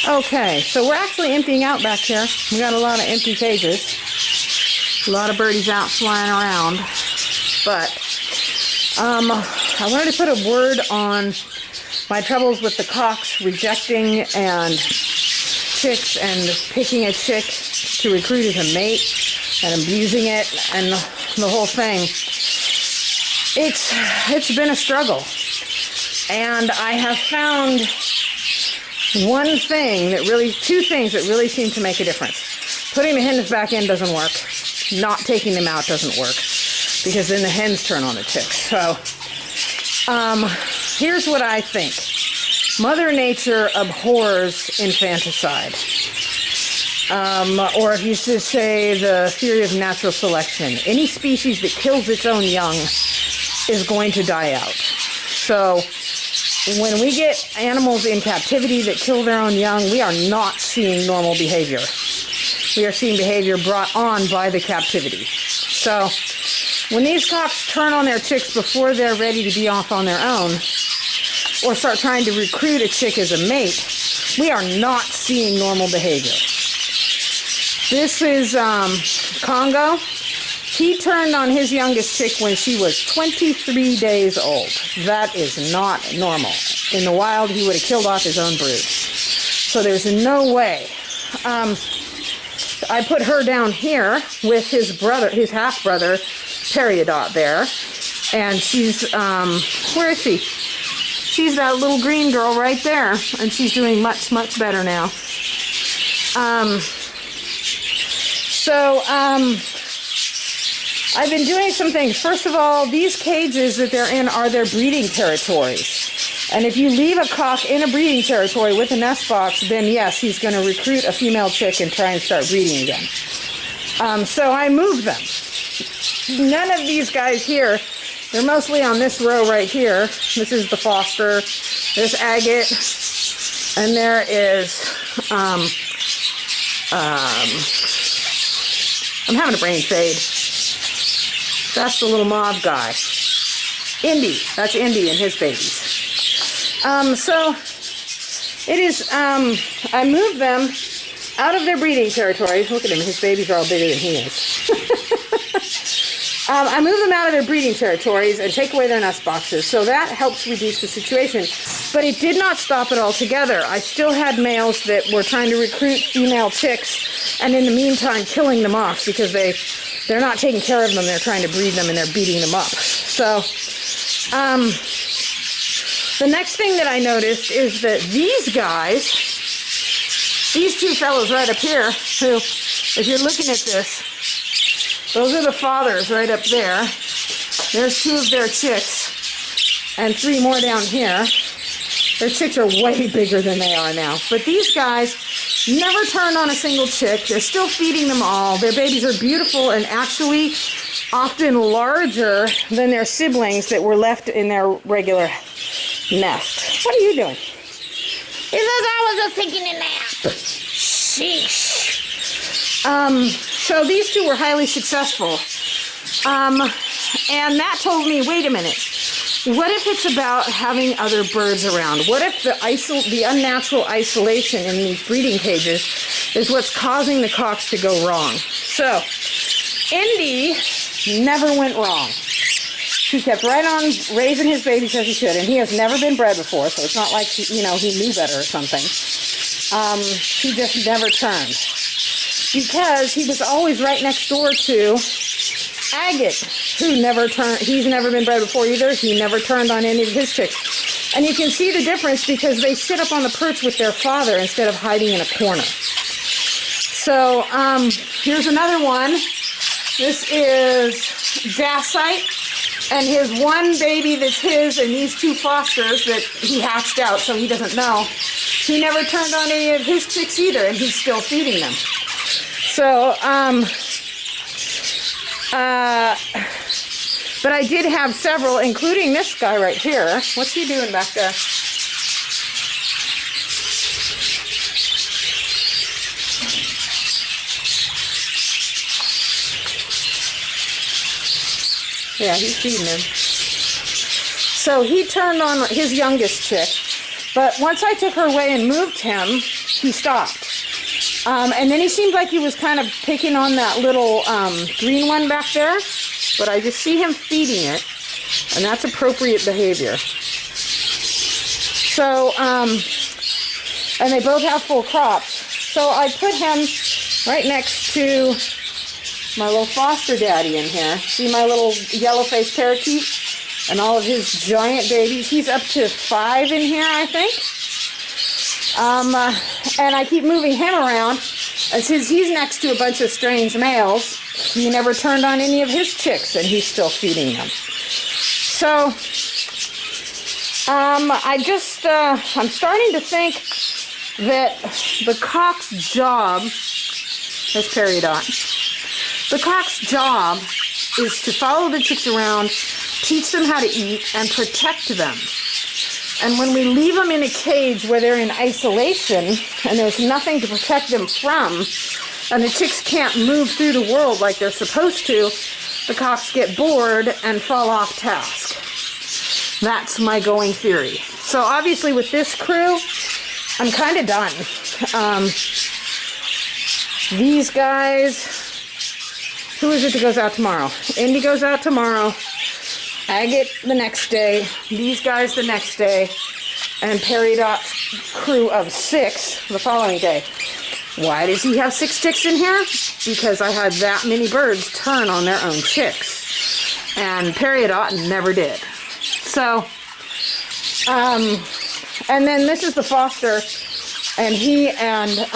Okay, so we're actually emptying out back here. We got a lot of empty cages. A lot of birdies out flying around. But I wanted to put a word on my troubles with the cocks rejecting and chicks and picking a chick to recruit as a mate and abusing it and the whole thing. It's been a struggle. And I have found two things that really seem to make a difference. Putting the hens back in doesn't work. Not taking them out doesn't work, because then the hens turn on the chicks. So here's what I think. Mother Nature abhors infanticide. Or if you should say the theory of natural selection. Any species that kills its own young is going to die out. So when we get animals in captivity that kill their own young, we are not seeing normal behavior. We are seeing behavior brought on by the captivity. So when these cocks turn on their chicks before they're ready to be off on their own, or start trying to recruit a chick as a mate, we are not seeing normal behavior. This is Congo. He turned on his youngest chick when she was 23 days old. That is not normal. In the wild, he would have killed off his own brood. So there's no way. I put her down here with his brother, his half-brother, Peridot there. And she's, where is she? She's that little green girl right there. And she's doing much, much better now. I've been doing some things. First of all, these cages that they're in are their breeding territories. And if you leave a cock in a breeding territory with a nest box, then yes, he's going to recruit a female chick and try and start breeding again. So I moved them. None of these guys here, they're mostly on this row right here. This is the foster, there's agate, and there is, I'm having a brain fade. That's the little mauve guy. Indy. That's Indy and his babies. So it is, I moved them out of their breeding territories. Look at him. His babies are all bigger than he is. I moved them out of their breeding territories and take away their nest boxes. So that helps reduce the situation. But it did not stop it altogether. I still had males that were trying to recruit female chicks, and in the meantime killing them off because they're not taking care of them. They're trying to breed them and they're beating them up. So the next thing that I noticed is that these guys, these two fellows right up here, who, if you're looking at this, those are the fathers right up there. There's two of their chicks and three more down here. Their chicks are way bigger than they are now. But these guys never turned on a single chick. They're still feeding them all. Their babies are beautiful and actually often larger than their siblings that were left in their regular nest. What are you doing? He says I was just taking a nap. Sheesh. So these two were highly successful. And that told me, wait a minute. What if it's about having other birds around? What if the unnatural isolation in these breeding cages is what's causing the cocks to go wrong? So, Indy never went wrong. He kept right on raising his babies as he should, and he has never been bred before, so it's not like, he knew better or something. He just never turned. Because he was always right next door to Agate, who never turned. He's never been bred before either. He never turned on any of his chicks. And you can see the difference because they sit up on the perch with their father instead of hiding in a corner. So here's another one. This is Dacite, and his one baby that's his and these two fosters that he hatched out, so he doesn't know. He never turned on any of his chicks either, and he's still feeding them. So, but I did have several, including this guy right here. What's he doing back there? Yeah, he's feeding him. So he turned on his youngest chick, But once I took her away and moved him, he stopped. And then he seemed like he was kind of picking on that little green one back there. But I just see him feeding it, and that's appropriate behavior. So, and they both have full crops. So I put him right next to my little foster daddy in here. See my little yellow-faced parakeet and all of his giant babies? He's up to 5 in here, I think. And I keep moving him around. And since he's next to a bunch of strange males, he never turned on any of his chicks, and he's still feeding them. So, I'm starting to think that the cock's job, there's Peridot, the cock's job is to follow the chicks around, teach them how to eat, and protect them. And when we leave them in a cage where they're in isolation and there's nothing to protect them from, and the chicks can't move through the world like they're supposed to, the cocks get bored and fall off task. That's my going theory. So obviously with this crew, I'm kind of done. These guys, who is it that goes out tomorrow? Indy goes out tomorrow. Agate the next day, these guys the next day, and Peridot's crew of 6 the following day. Why does he have 6 chicks in here? Because I had that many birds turn on their own chicks, and Peridot never did. So, and then this is the foster, and he and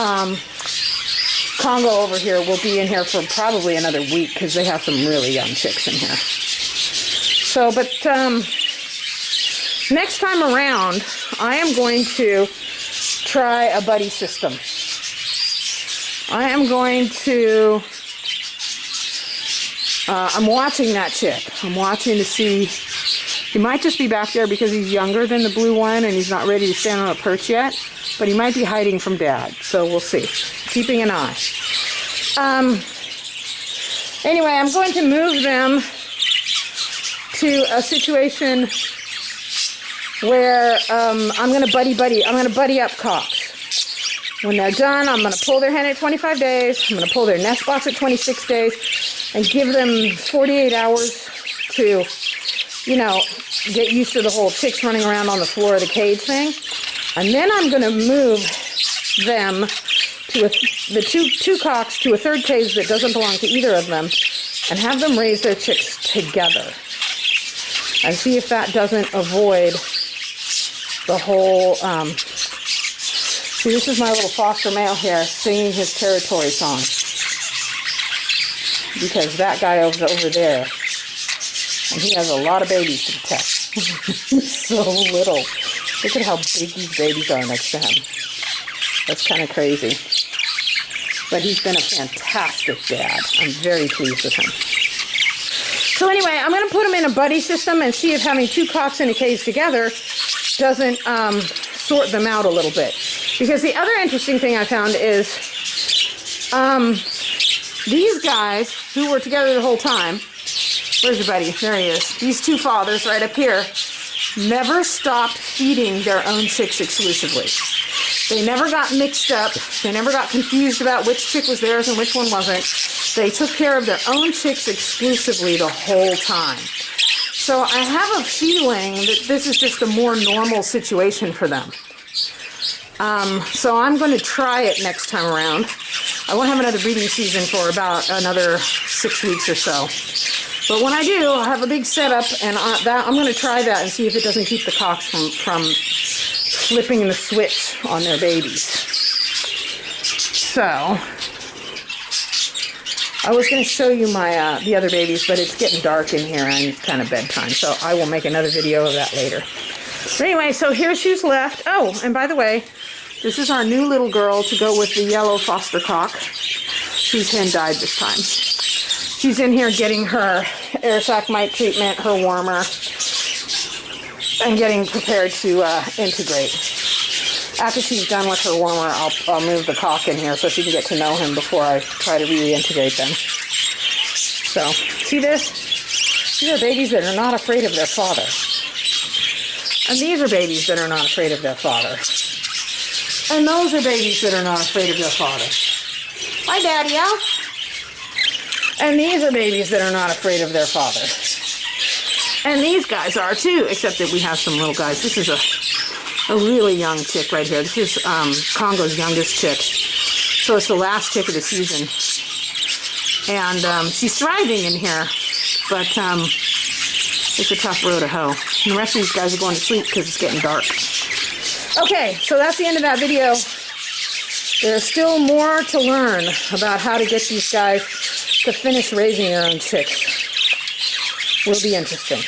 Congo over here will be in here for probably another week because they have some really young chicks in here. So, but next time around, I am going to try a buddy system. I am going to, I'm watching that chick. I'm watching to see, he might just be back there because he's younger than the blue one and he's not ready to stand on a perch yet, but he might be hiding from Dad, so we'll see. Keeping an eye. Anyway, I'm going to move them to a situation where I'm going to buddy up cocks. When they're done, I'm going to pull their hen at 25 days. I'm going to pull their nest box at 26 days and give them 48 hours to, you know, get used to the whole chicks running around on the floor of the cage thing. And then I'm going to move them to the two cocks to a third cage that doesn't belong to either of them and have them raise their chicks together. And see if that doesn't avoid the whole, see, this is my little foster male here singing his territory song. Because that guy over there, and he has a lot of babies to protect. He's so little. Look at how big these babies are next to him. That's kind of crazy. But he's been a fantastic dad. I'm very pleased with him. So anyway, I'm going to put them in a buddy system and see if having 2 cocks in a cage together doesn't sort them out a little bit. Because the other interesting thing I found is these guys who were together the whole time, where's your buddy? There he is. These 2 fathers right up here never stopped feeding their own chicks exclusively. They never got mixed up. They never got confused about which chick was theirs and which one wasn't. They took care of their own chicks exclusively the whole time. So I have a feeling that this is just a more normal situation for them. So I'm going to try it next time around. I won't have another breeding season for about another 6 weeks or so. But when I do, I'll have a big setup, and I'm going to try that and see if it doesn't keep the cocks from flipping the switch on their babies. So, I was going to show you my the other babies, but it's getting dark in here and it's kind of bedtime, so I will make another video of that later. But anyway, so here's who's left. Oh, and by the way, this is our new little girl to go with the yellow foster cock, whose hen died this time. She's in here getting her air sac mite treatment, her warmer, and getting prepared to integrate. After she's done with her warmer, I'll move the cock in here so she can get to know him before I try to reintegrate them. So, see this? These are babies that are not afraid of their father. And these are babies that are not afraid of their father. And those are babies that are not afraid of their father. Hi, Daddy-o. And these are babies that are not afraid of their father. And these guys are too, except that we have some little guys. This is a really young chick right here. This is Congo's youngest chick. So it's the last chick of the season. And she's thriving in here, but it's a tough row to hoe. And the rest of these guys are going to sleep because it's getting dark. Okay, so that's the end of that video. There's still more to learn about how to get these guys to finish raising their own chicks. Will be interesting.